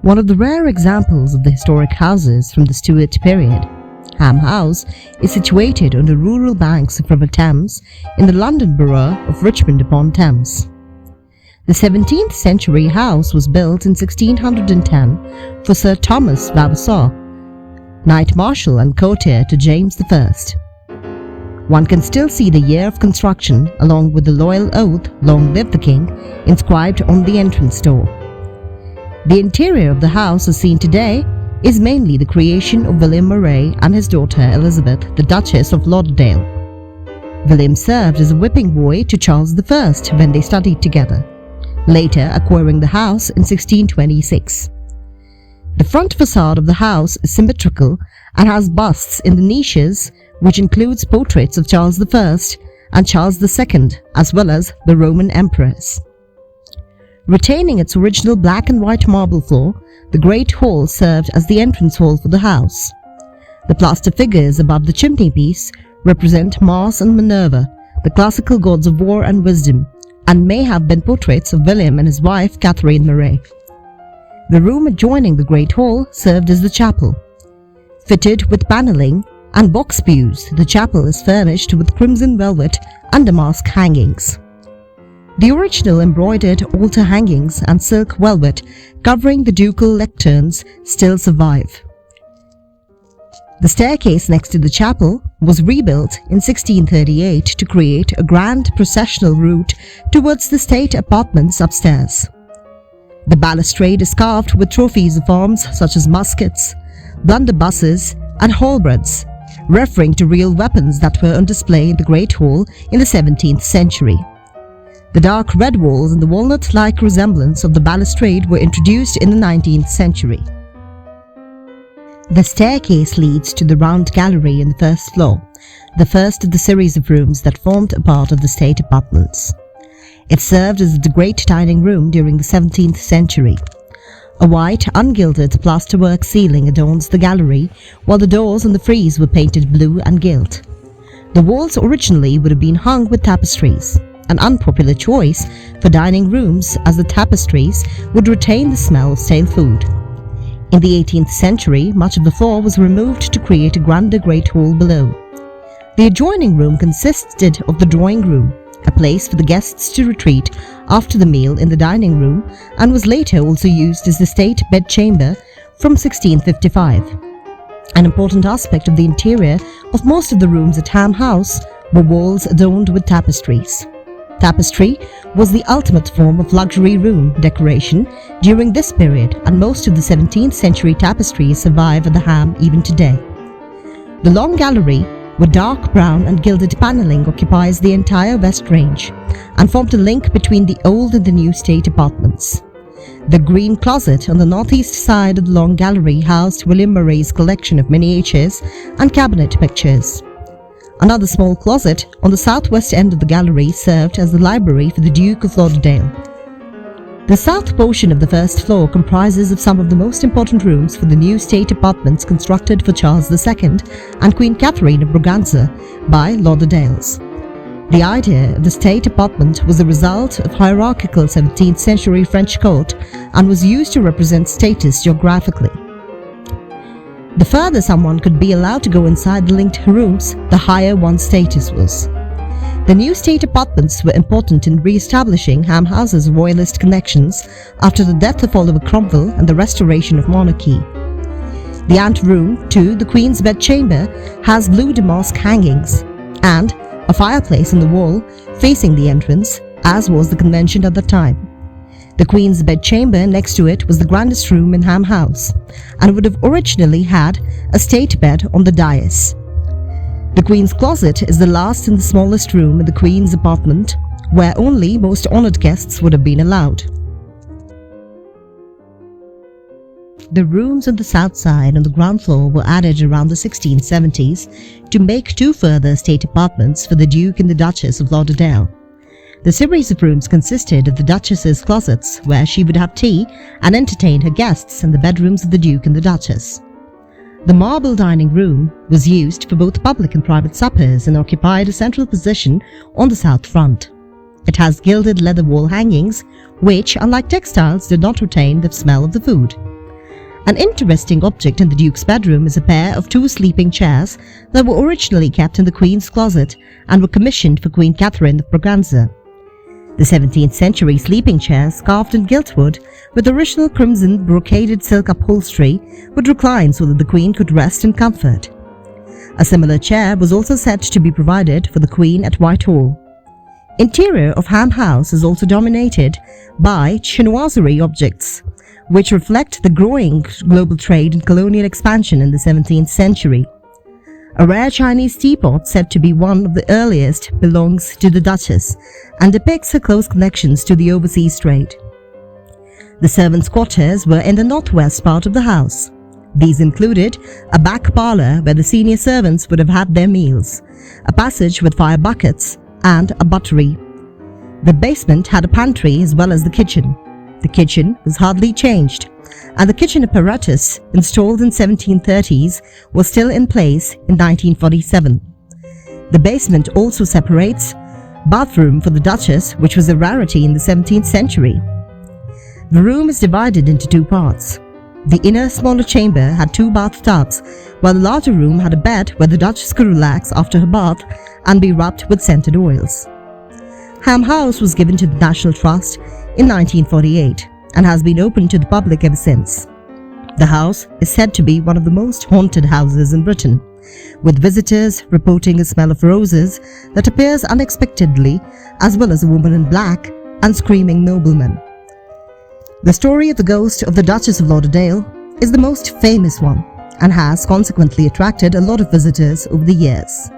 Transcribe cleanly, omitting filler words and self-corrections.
One of the rare examples of the historic houses from the Stuart period, Ham House is situated on the rural banks of River Thames in the London borough of Richmond upon Thames. The 17th century house was built in 1610 for Sir Thomas Vavasour, Knight Marshal and courtier to James I. One can still see the year of construction along with the loyal oath, "Long live the King," inscribed on the entrance door. The interior of the house as seen today is mainly the creation of William Murray and his daughter Elizabeth, the Duchess of Lauderdale. William served as a whipping boy to Charles I when they studied together, later acquiring the house in 1626. The front facade of the house is symmetrical and has busts in the niches, which includes portraits of Charles I and Charles II as well as the Roman emperors. Retaining its original black and white marble floor, the Great Hall served as the entrance hall for the house. The plaster figures above the chimney-piece represent Mars and Minerva, the classical gods of war and wisdom, and may have been portraits of William and his wife Catherine Murray. The room adjoining the Great Hall served as the chapel. Fitted with panelling and box pews, the chapel is furnished with crimson velvet and damask hangings. The original embroidered altar hangings and silk velvet covering the ducal lecterns still survive. The staircase next to the chapel was rebuilt in 1638 to create a grand processional route towards the state apartments upstairs. The balustrade is carved with trophies of arms such as muskets, blunderbusses and halberds, referring to real weapons that were on display in the Great Hall in the 17th century. The dark red walls and the walnut-like resemblance of the balustrade were introduced in the 19th century. The staircase leads to the round gallery in the first floor, the first of the series of rooms that formed a part of the state apartments. It served as the great dining room during the 17th century. A white, ungilded plasterwork ceiling adorns the gallery, while the doors and the frieze were painted blue and gilt. The walls originally would have been hung with tapestries, an unpopular choice for dining rooms as the tapestries would retain the smell of stale food. In the 18th century, much of the floor was removed to create a grander Great Hall below. The adjoining room consisted of the drawing room, a place for the guests to retreat after the meal in the dining room, and was later also used as the state bedchamber from 1655. An important aspect of the interior of most of the rooms at Ham House were walls adorned with tapestries. Tapestry was the ultimate form of luxury room decoration during this period, and most of the 17th century tapestries survive at the Ham even today. The long gallery with dark brown and gilded panelling occupies the entire west range and formed a link between the old and the new state apartments. The green closet on the northeast side of the long gallery housed William Murray's collection of miniatures and cabinet pictures. Another small closet on the southwest end of the gallery served as the library for the Duke of Lauderdale. The south portion of the first floor comprises of some of the most important rooms for the new state apartments constructed for Charles II and Queen Catherine of Braganza by Lauderdales. The idea of the state apartment was the result of hierarchical 17th century French court and was used to represent status geographically. The further someone could be allowed to go inside the linked rooms, the higher one's status was. The new state apartments were important in re-establishing Ham House's royalist connections after the death of Oliver Cromwell and the restoration of monarchy. The anteroom to the Queen's bedchamber has blue damask hangings and a fireplace in the wall facing the entrance, as was the convention at the time. The Queen's bedchamber next to it was the grandest room in Ham House and would have originally had a state bed on the dais. The Queen's closet is the last and the smallest room in the Queen's apartment, where only most honoured guests would have been allowed. The rooms on the south side on the ground floor were added around the 1670s to make two further state apartments for the Duke and the Duchess of Lauderdale. The series of rooms consisted of the Duchess's closets, where she would have tea and entertain her guests, and the bedrooms of the Duke and the Duchess. The marble dining room was used for both public and private suppers and occupied a central position on the south front. It has gilded leather wall hangings, which, unlike textiles, did not retain the smell of the food. An interesting object in the Duke's bedroom is a pair of 2 sleeping chairs that were originally kept in the Queen's closet and were commissioned for Queen Catherine of Braganza. The 17th century sleeping chairs, carved in gilt wood with original crimson brocaded silk upholstery, would recline so that the Queen could rest in comfort. A similar chair was also said to be provided for the Queen at Whitehall. Interior of Ham House is also dominated by chinoiserie objects, which reflect the growing global trade and colonial expansion in the 17th century. A rare Chinese teapot, said to be one of the earliest, belongs to the Duchess and depicts her close connections to the overseas trade. The servants' quarters were in the northwest part of the house. These included a back parlour where the senior servants would have had their meals, a passage with fire buckets, and a buttery. The basement had a pantry as well as the kitchen. The kitchen was hardly changed, and the kitchen apparatus installed in 1730s was still in place in 1947. The basement also separates bathroom for the Duchess, which was a rarity in the 17th century. The room is divided into 2 parts. The inner, smaller chamber had 2 bathtubs, while the larger room had a bed where the Duchess could relax after her bath and be rubbed with scented oils. Ham House was given to the National Trust in 1948 and has been open to the public ever since. The house is said to be one of the most haunted houses in Britain, with visitors reporting a smell of roses that appears unexpectedly, as well as a woman in black and screaming noblemen. The story of the ghost of the Duchess of Lauderdale is the most famous one and has consequently attracted a lot of visitors over the years.